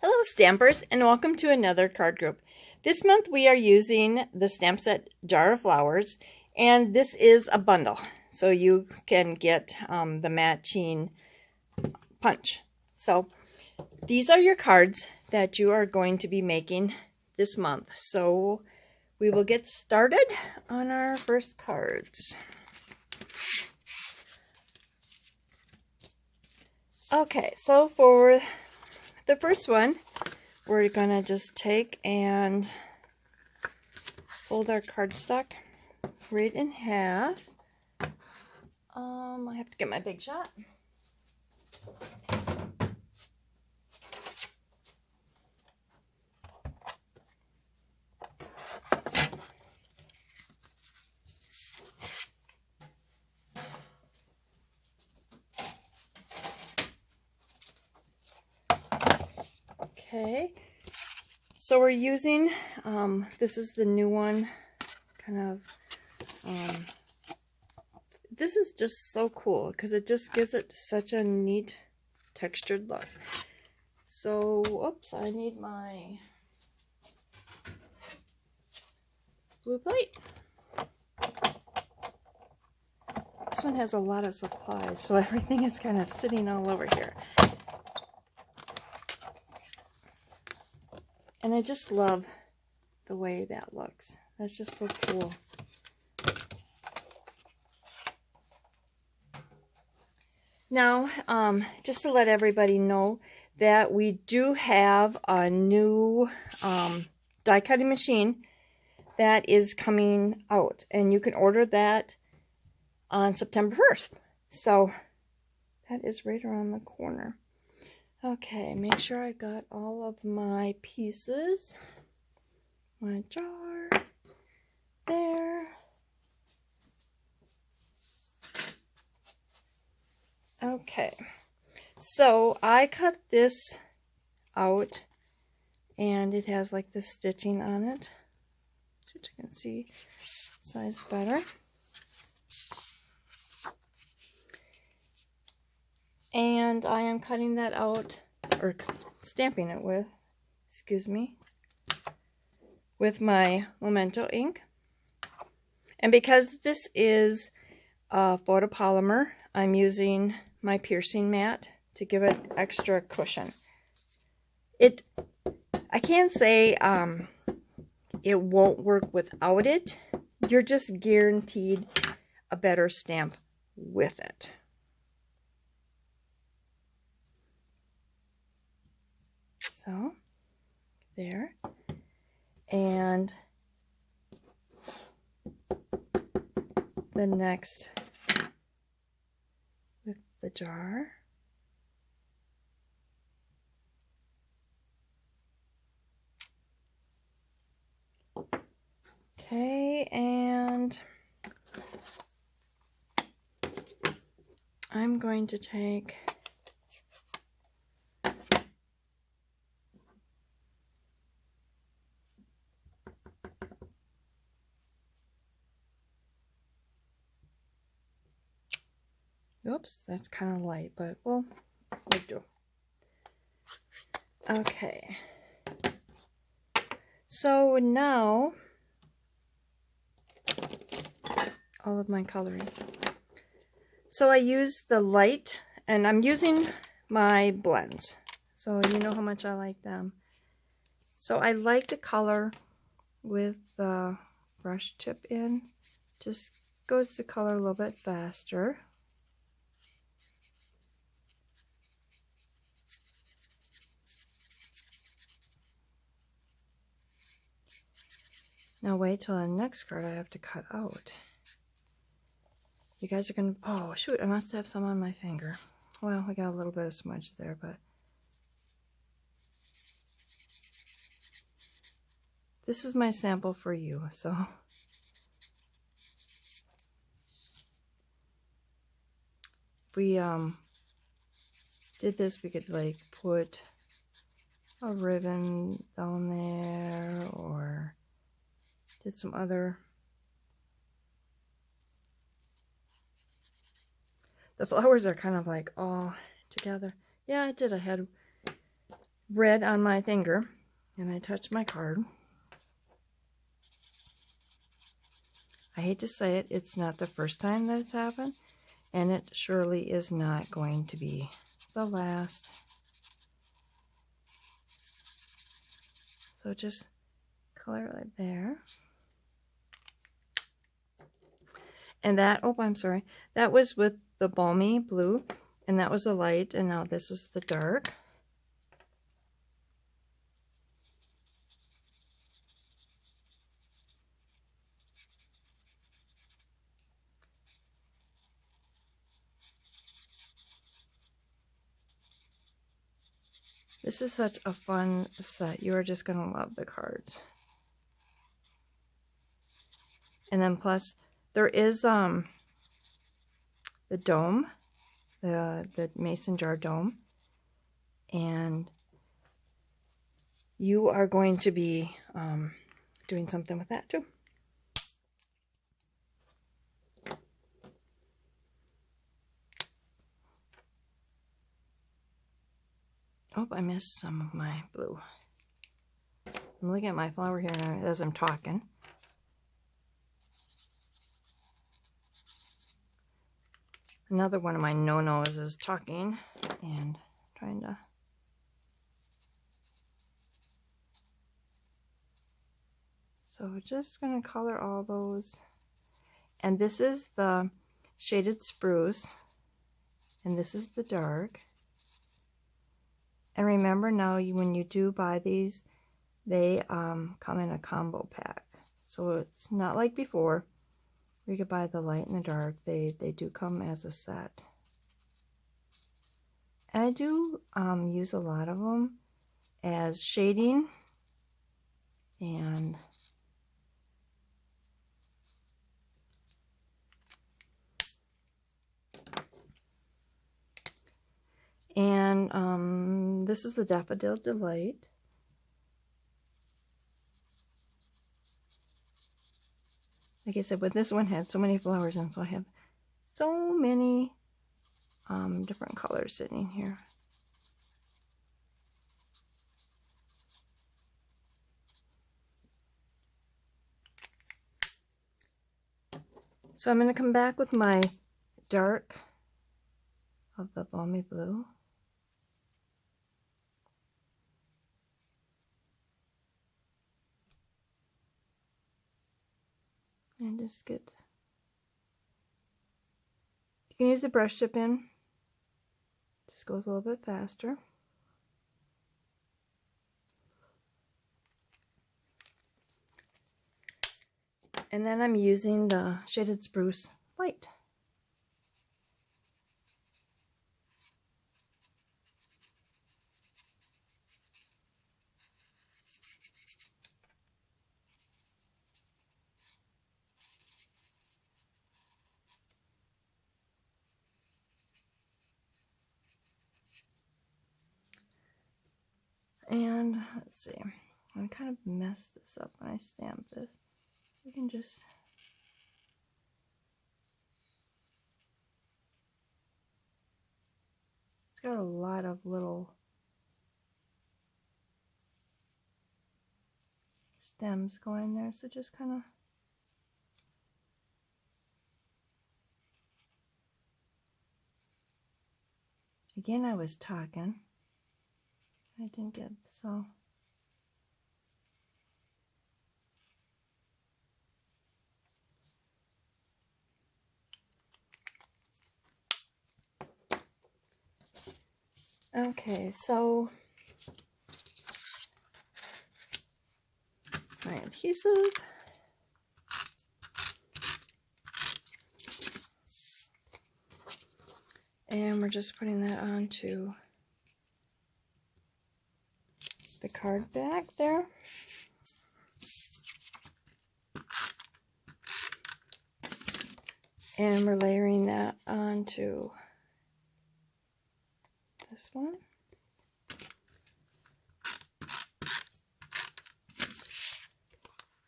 Hello Stampers, and welcome to another card group. This month we are using the stamp set Jar of Flowers, and this is a bundle, so you can get the matching punch. So these are your cards that you are going to be making this month. So we will get started on our first cards. Okay, so for the first one, we're gonna just take and fold our cardstock right in half. I have to get my big shot. Okay, so we're using, this is the new one, this is just so cool because it just gives it such a neat textured look. So, oops, I need my blue plate. This one has a lot of supplies, so everything is kind of sitting all over here. And I just love the way that looks. That's just so cool. Now, just to let everybody know that we do have a new die cutting machine that is coming out. And you can order that on September 1st. So that is right around the corner. Okay, make sure I got all of my pieces. My jar, there. Okay, so I cut this out, and it has like this stitching on it, so you can see the size better. And I am cutting that out, or stamping it with, excuse me, with my Memento ink. And because this is a photopolymer, I'm using my piercing mat to give it extra cushion. I can't say it won't work without it. You're just guaranteed a better stamp with it. So, there. And the next with the jar. Okay, and I'm going to take oops, that's kind of light, but well, we'll do. Okay. So now, all of my coloring. So I use the light, and I'm using my blends. So you know how much I like them. So I like to color with the brush tip in. Just goes to color a little bit faster. Now wait till the next card I have to cut out. You guys are gonna, oh shoot, I must have some on my finger. Well, I got a little bit of smudge there, but this is my sample for you, so. If we did this, we could like put a ribbon down there, or did some other. The flowers are kind of like all together. Yeah, I did. I had red on my finger and I touch my card. I hate to say it, it's not the first time that it's happened, and it surely is not going to be the last. So just color it right there. And that, oh, I'm sorry, that was with the balmy blue, and that was the light, and now this is the dark. This is such a fun set. You are just going to love the cards. And then plus, there is the dome, the mason jar dome. And you are going to be doing something with that too. Oh, I missed some of my blue. I'm looking at my flower here as I'm talking. Another one of my no-nos is talking and trying to... So we're just going to color all those. And this is the shaded spruce. And this is the dark. And remember now, when you do buy these, they come in a combo pack. So it's not like before, where you could buy the light and the dark. They do come as a set. And I do use a lot of them as shading. And this is the Daffodil Delight. Like I said, but this one had so many flowers in, so I have so many different colors sitting here. So I'm going to come back with my dark of the balmy blue. And just get, you can use the brush tip in, just goes a little bit faster. And then I'm using the shaded spruce light. And let's see, I kind of messed this up when I stamped this. We can just got a lot of little stems going there, so just kind of again, I was talking, I didn't get so. Okay, so my adhesive. And we're just putting that onto the card back there. And we're layering that onto this one.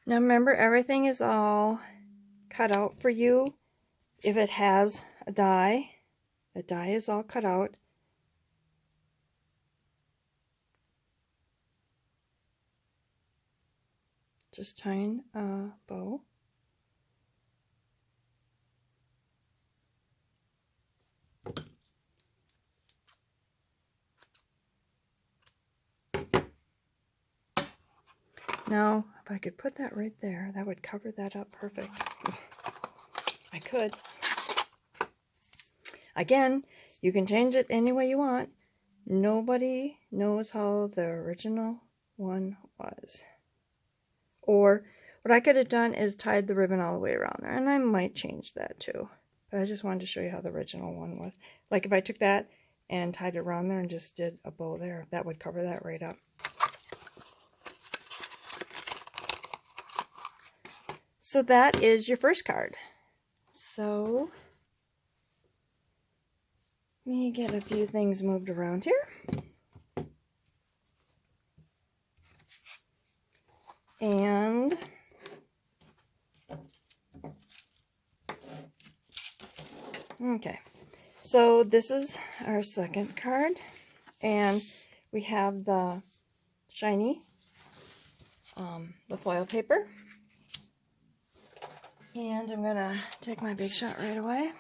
Now remember, everything is all cut out for you. If it has a die, the die is all cut out. just tying a bow. Now, if I could put that right there, that would cover that up perfect. I could. Again, you can change it any way you want. Nobody knows how the original one was. Or what I could have done is tied the ribbon all the way around there. And I might change that too. But I just wanted to show you how the original one was. Like if I took that and tied it around there and just did a bow there, that would cover that right up. So that is your first card. So let me get a few things moved around here. And okay, so this is our second card, and we have the shiny, the foil paper. And I'm gonna take my Big Shot right away.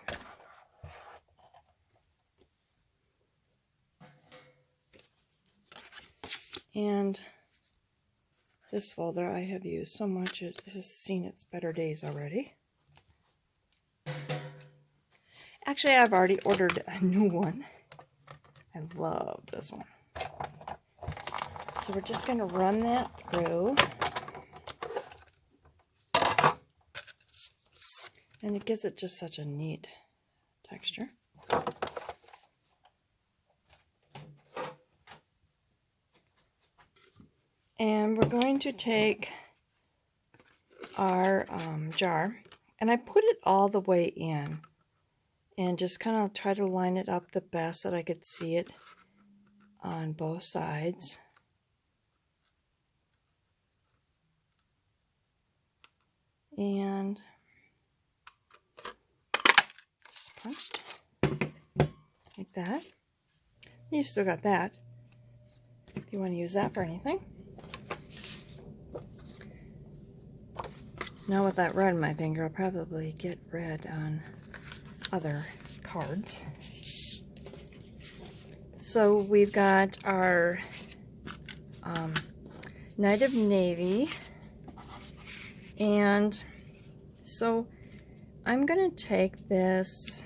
And this folder I have used so much, it has seen its better days already. Actually, I've already ordered a new one. I love this one. So we're just gonna run that through. And it gives it just such a neat texture. And we're going to take our jar, and I put it all the way in and just kind of try to line it up the best that I could see it on both sides. And just punched like that. You've still got that if you want to use that for anything. Now with that red in my finger, I'll probably get red on other cards. So we've got our Night of Navy, and so I'm gonna take this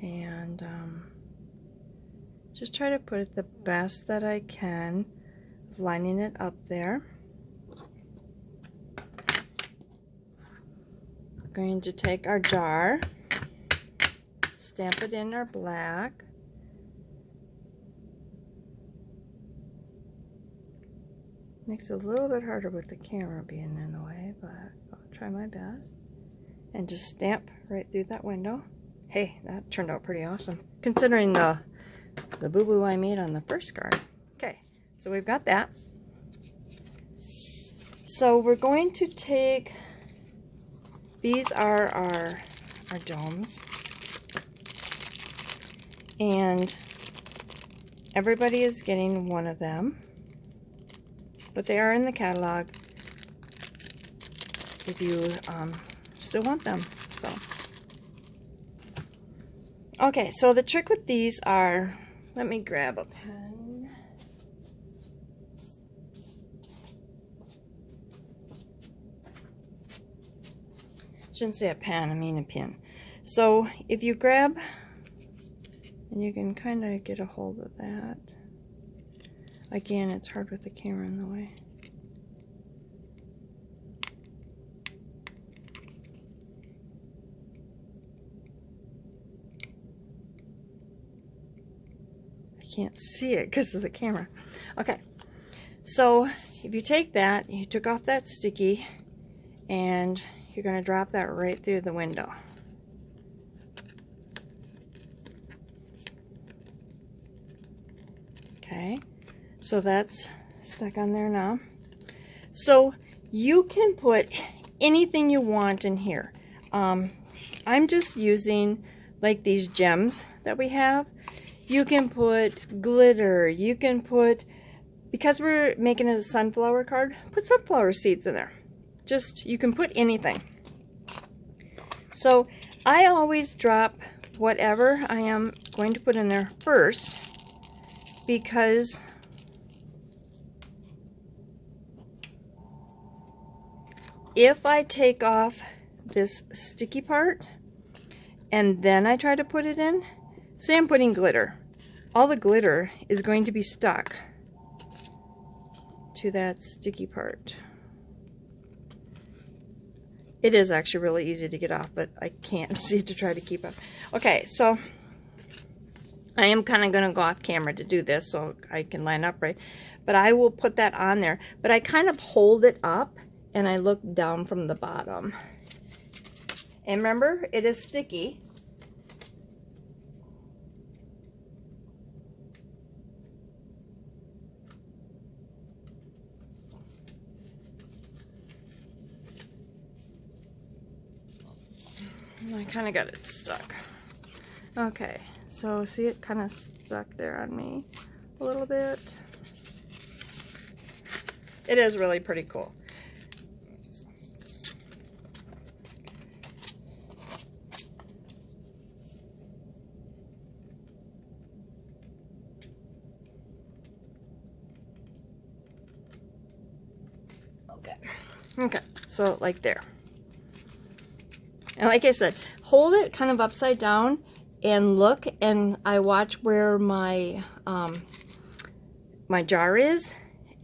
and just try to put it the best that I can, lining it up there. Going to take our jar, stamp it in our black, makes it a little bit harder with the camera being in the way, but I'll try my best, and just stamp right through that window. Hey, that turned out pretty awesome considering the boo-boo I made on the first card. Okay, so we've got that. So we're going to take, these are our domes, and everybody is getting one of them, but they are in the catalog if you still want them. So okay, so the trick with these are, let me grab a pen. Shouldn't say a pen, I mean a pin. So if you grab, and you can kind of get a hold of that. Again, it's hard with the camera in the way. I can't see it because of the camera. Okay, so if you take that, you took off that sticky, and you're going to drop that right through the window. Okay, so that's stuck on there now. So you can put anything you want in here. I'm just using like these gems that we have. You can put glitter, you can put because we're making it a sunflower card, put sunflower seeds in there. Just, you can put anything. So I always drop whatever I am going to put in there first, because if I take off this sticky part and then I try to put it in, say I'm putting glitter, all the glitter is going to be stuck to that sticky part. It is actually really easy to get off, but I can't see to try to keep up. Okay, so I am kind of going to go off camera to do this so I can line up right. But I will put that on there. But I kind of hold it up and I look down from the bottom. And remember, it is sticky. I kind of got it stuck. Okay, so see, it kind of stuck there on me a little bit. It is really pretty cool. Okay, so like there. And like I said, hold it kind of upside down and look, and I watch where my my jar is,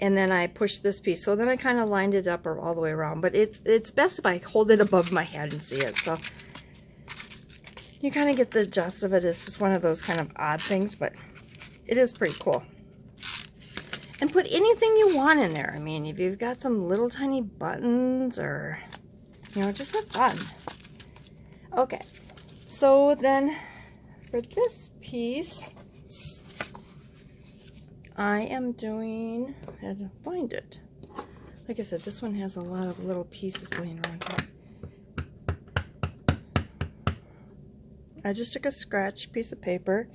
and then I push this piece. So then I kind of lined it up all the way around, but it's best if I hold it above my head and see it. So you kind of get the gist of it. It's just one of those kind of odd things, but it is pretty cool. And put anything you want in there. I mean, if you've got some little tiny buttons, or, you know, just have fun. Okay, so then for this piece, I am doing, I had to find it. Like I said, this one has a lot of little pieces laying around here. I just took a scratch piece of paper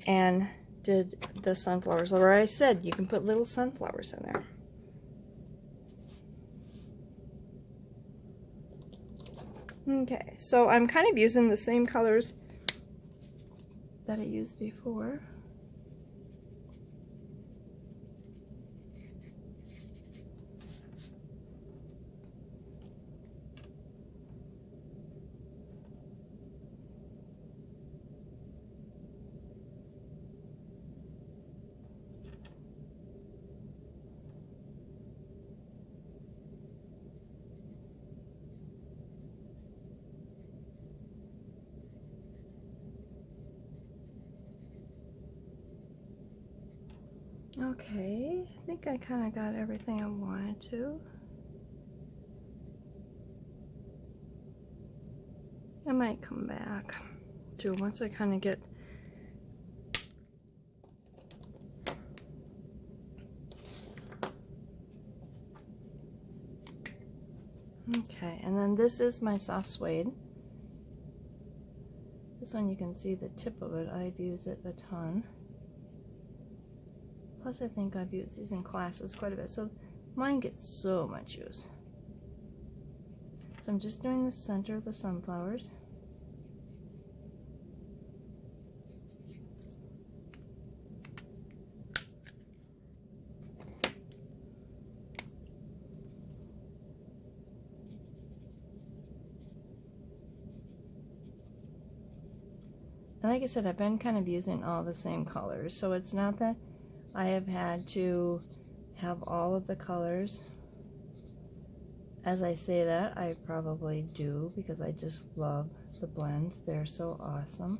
and did the sunflowers, or I said you can put little sunflowers in there. Okay, so I'm kind of using the same colors that I used before. Okay, I think I kind of got everything I wanted to. I might come back to once I kind of get okay, and then this is my soft suede. This one you can see the tip of it. I've used it a ton. Plus I think I've used these in classes quite a bit, so mine gets so much use. So I'm just doing the center of the sunflowers. And like I said, I've been kind of using all the same colors, so it's not that I have had to have all of the colors. As I say that, I probably do, because I just love the blends. They're so awesome.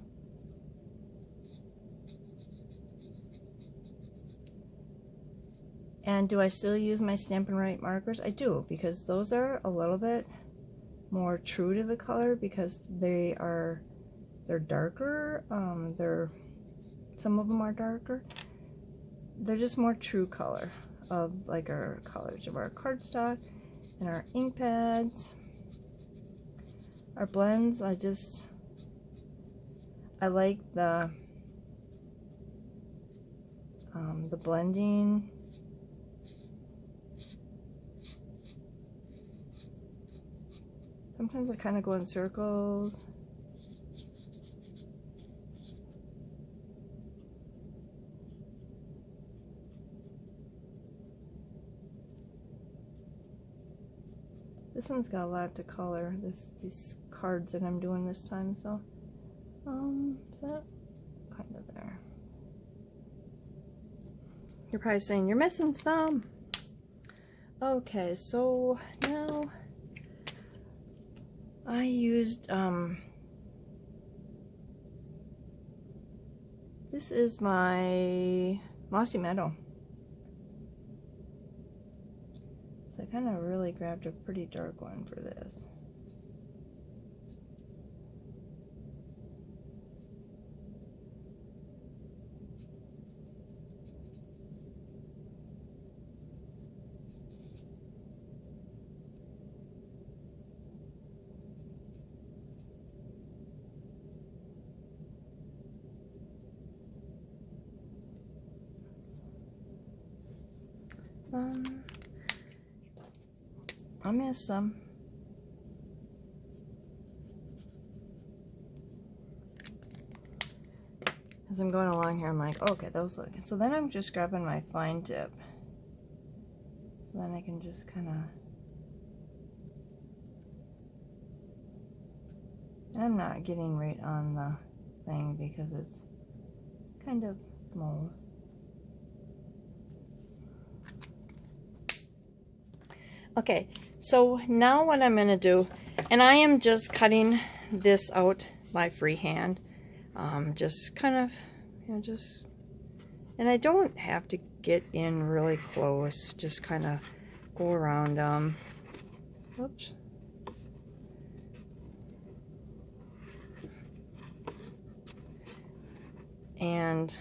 And do I still use my Stampin' Write markers? I do, because those are a little bit more true to the color, because they're darker. Some of them are darker. They're just more true color of like our colors of our cardstock and our ink pads. Our blends, I like the blending Sometimes I kind of go in circles. This one's got a lot to color, these cards that I'm doing this time, so is that kind of there? You're probably saying you're missing some. Okay, so now I used this is my Mossy Meadow. So I kind of really grabbed a pretty dark one for this. I missed some. As I'm going along here, I'm like, okay, those look. So then I'm just grabbing my fine tip. Then I can just kind of. And I'm not getting right on the thing because it's kind of small. Okay, so now what I'm going to do, and I am just cutting this out by freehand, just kind of, you know, just, and I don't have to get in really close, just kind of go around them. Oops. And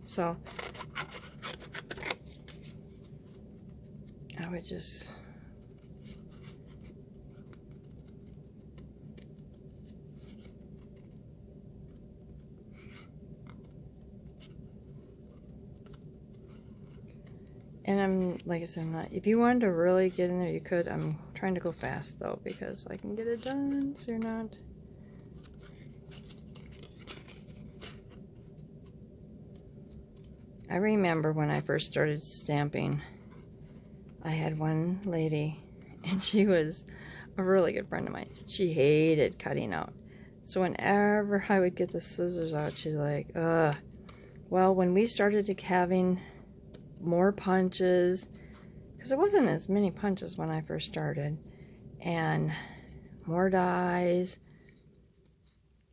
so I would just and I'm, like I said, I'm not, if you wanted to really get in there, you could. I'm trying to go fast though because I can get it done, so you're not. I remember when I first started stamping, I had one lady, and she was a really good friend of mine. She hated cutting out. So whenever I would get the scissors out, she's like, ugh. Well, when we started having more punches, because it wasn't as many punches when I first started, and more dies,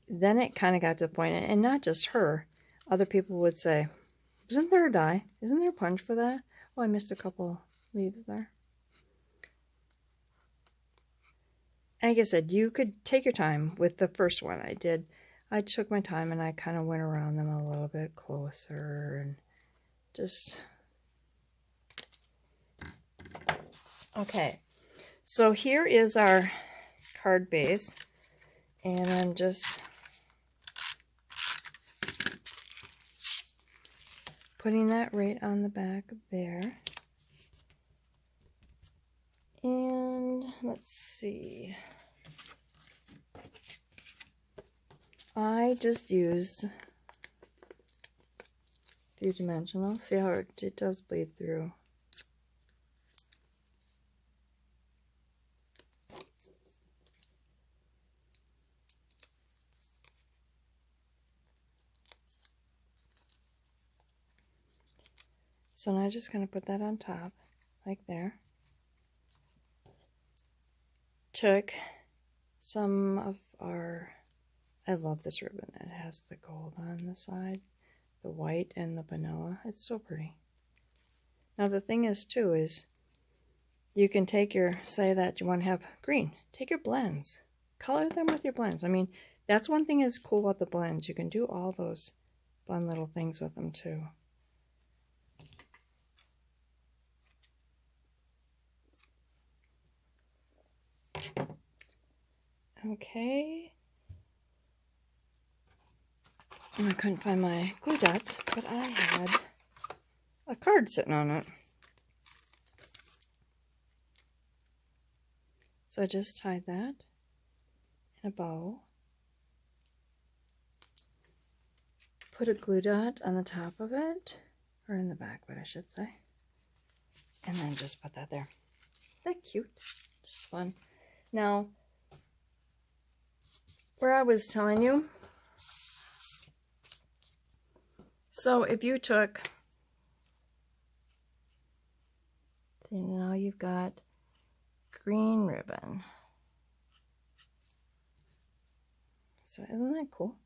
then it kind of got to the point, and not just her, other people would say, isn't there a die? Isn't there a punch for that? Oh, I missed a couple leaves there. Like I said, you could take your time with the first one I did. I took my time and I kind of went around them a little bit closer and just... Okay, so here is our card base, and I'm just putting that right on the back there. And let's see, I just used 3-dimensional. See how it does bleed through. So now I'm just going to put that on top, like there. Took some of our, I love this ribbon that has the gold on the side, the white and the vanilla. It's so pretty. Now the thing is too is you can take your, say that you want to have green, take your blends, color them with your blends. I mean, that's one thing that's cool about the blends. You can do all those fun little things with them too. Okay. And I couldn't find my glue dots, but I had a card sitting on it. So I just tied that in a bow. Put a glue dot on the top of it, or in the back, what I should say. And then just put that there. Isn't that cute? Just fun. Now, where I was telling you, so if you took, see, now you've got green ribbon. So isn't that cool?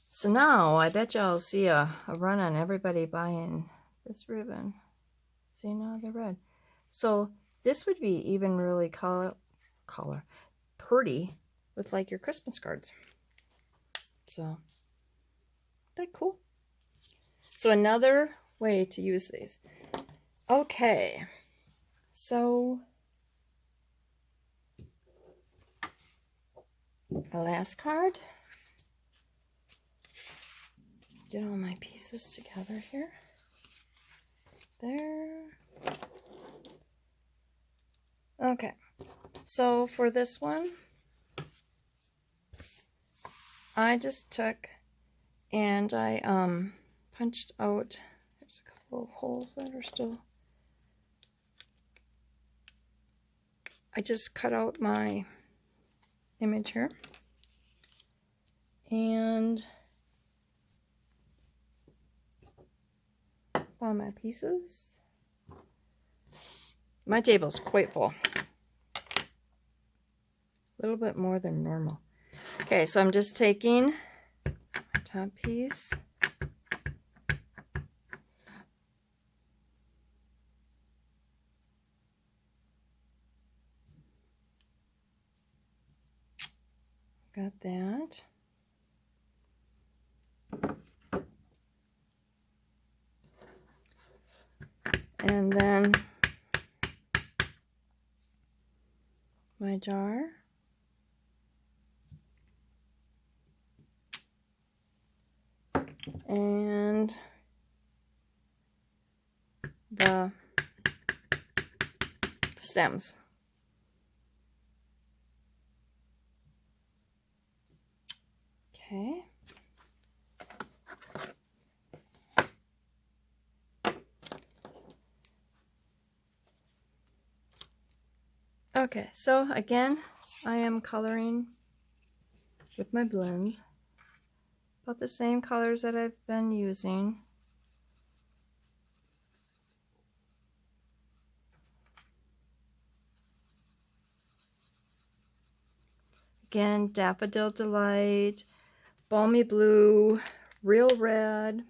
So now I bet y'all see a run on everybody buying this ribbon. See, now they're red. So this would be even really pretty with like your Christmas cards. So, isn't that cool? So another way to use these. Okay, so our last card. Get all my pieces together here. There. Okay, so for this one, I just took and I punched out, there's a couple of holes that are still, I just cut out my image here and found my pieces. My table's quite full. A little bit more than normal. Okay, so I'm just taking my top piece. Got that. And then my jar. And the stems. Okay. Okay, so again, I am coloring with my blends. About the same colors that I've been using. Again, Daffodil Delight, Balmy Blue, Real Red.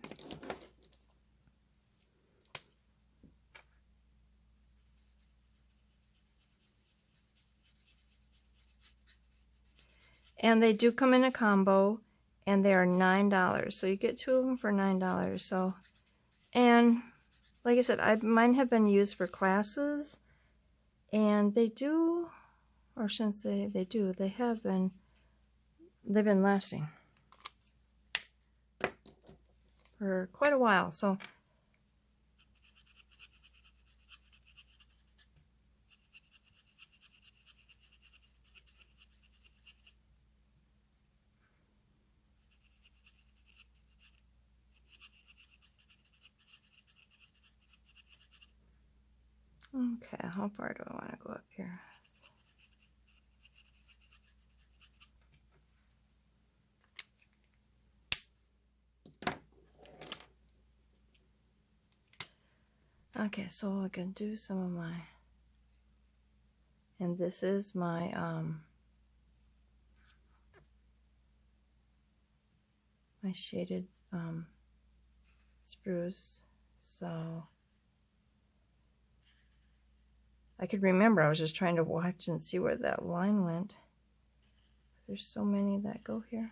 And they do come in a combo, and they are $9. So you get 2 of them for $9. So, and like I said, mine have been used for classes, and they do, or shouldn't say they do, they have been, they've been lasting for quite a while. So okay, how far do I want to go up here? Okay, so I can do some of my, and this is my my shaded spruce. So I could remember, I was just trying to watch and see where that line went. There's so many that go here.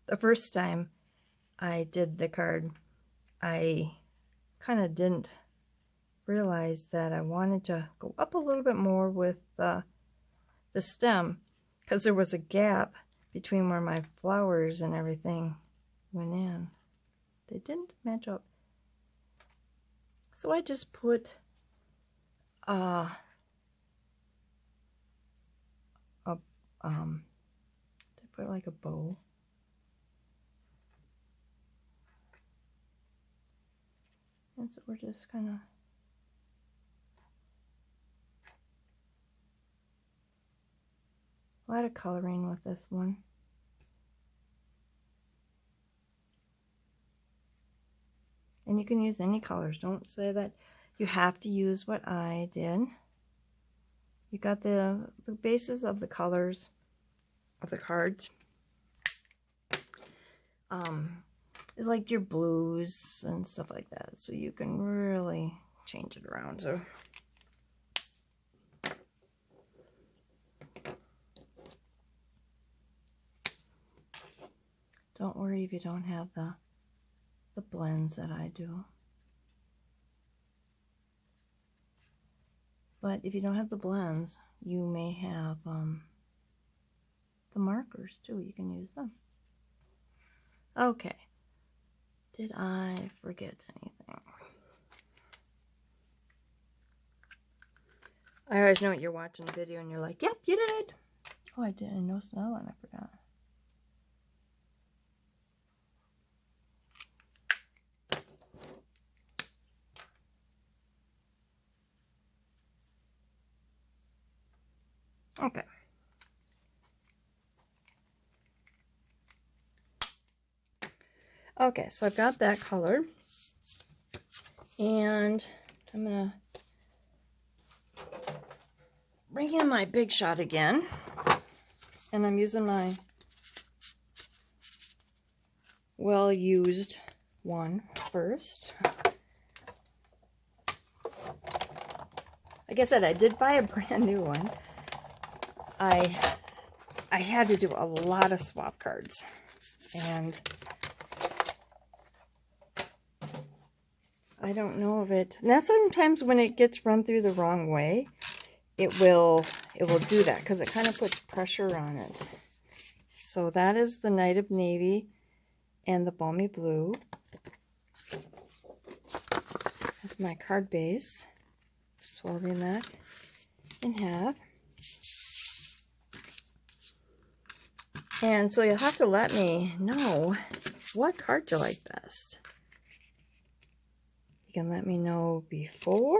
The first time I did the card, I kind of didn't realize that I wanted to go up a little bit more with the stem, because there was a gap between where my flowers and everything went in. They didn't match up. So I just put did I put like a bow? And so we're just kind of a lot of coloring with this one. And you can use any colors. Don't say that you have to use what I did. You got the bases of the colors of the cards. It's like your blues and stuff like that. So you can really change it around. So don't worry if you don't have the blends that I do. But if you don't have the blends, you may have the markers too. You can use them. Okay. Did I forget anything? I always know you're watching a video and you're like, yep, you did. Oh, I did. I noticed another one I forgot. Okay. Okay, so I've got that colored. And I'm going to bring in my Big Shot again. And I'm using my well-used one first. Like I said, I did buy a brand new one. I had to do a lot of swap cards. And I don't know if it... Now sometimes when it gets run through the wrong way, it will do that because it kind of puts pressure on it. So that is the Night of Navy and the Balmy Blue. That's my card base. Just folding that in half. And so you'll have to let me know what card you like best. You can let me know before,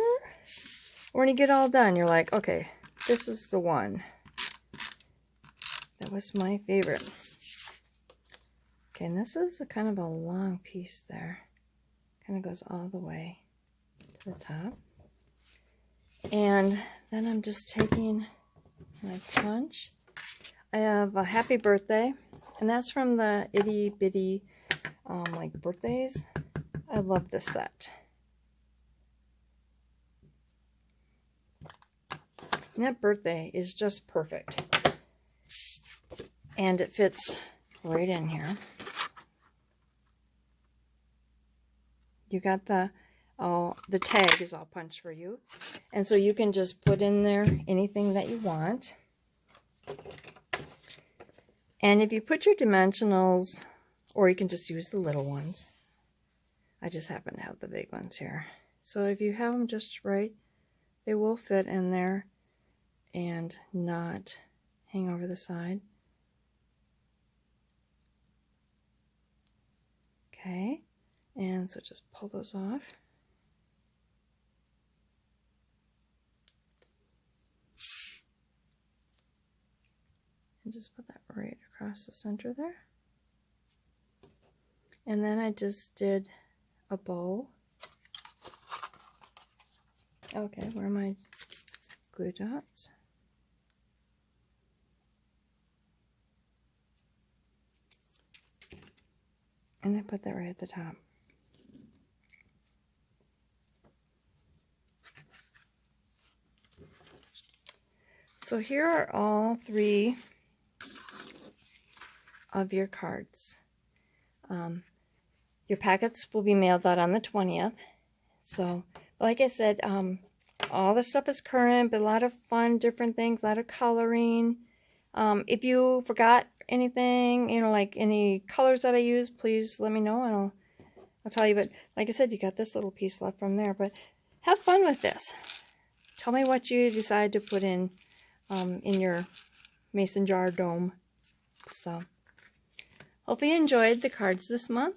or when you get all done, you're like, okay, this is the one. That was my favorite. Okay, and this is a kind of a long piece there. Kind of goes all the way to the top. And then I'm just taking my punch. I have a Happy Birthday, and that's from the Itty Bitty like birthdays. I love this set. And that birthday is just perfect. And it fits right in here. You got the tag is all punched for you. And so you can just put in there anything that you want. And if you put your dimensionals, or you can just use the little ones. I just happen to have the big ones here. So if you have them just right, they will fit in there and not hang over the side. Okay, and so just pull those off. And just put that right across the center there. And then I just did a bow. Okay, where are my glue dots? And I put that right at the top. So here are all three of your cards. Your packets will be mailed out on the 20th. So, like I said, all the stuff is current, but a lot of fun, different things, a lot of coloring. If you forgot anything, you know, like any colors that I use, please let me know, and I'll tell you, but like I said, you got this little piece left from there, but have fun with this. Tell me what you decide to put in your mason jar dome. So, hopefully you enjoyed the cards this month,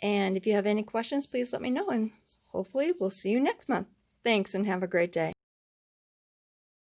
and if you have any questions, please let me know, and hopefully we'll see you next month. Thanks, and have a great day.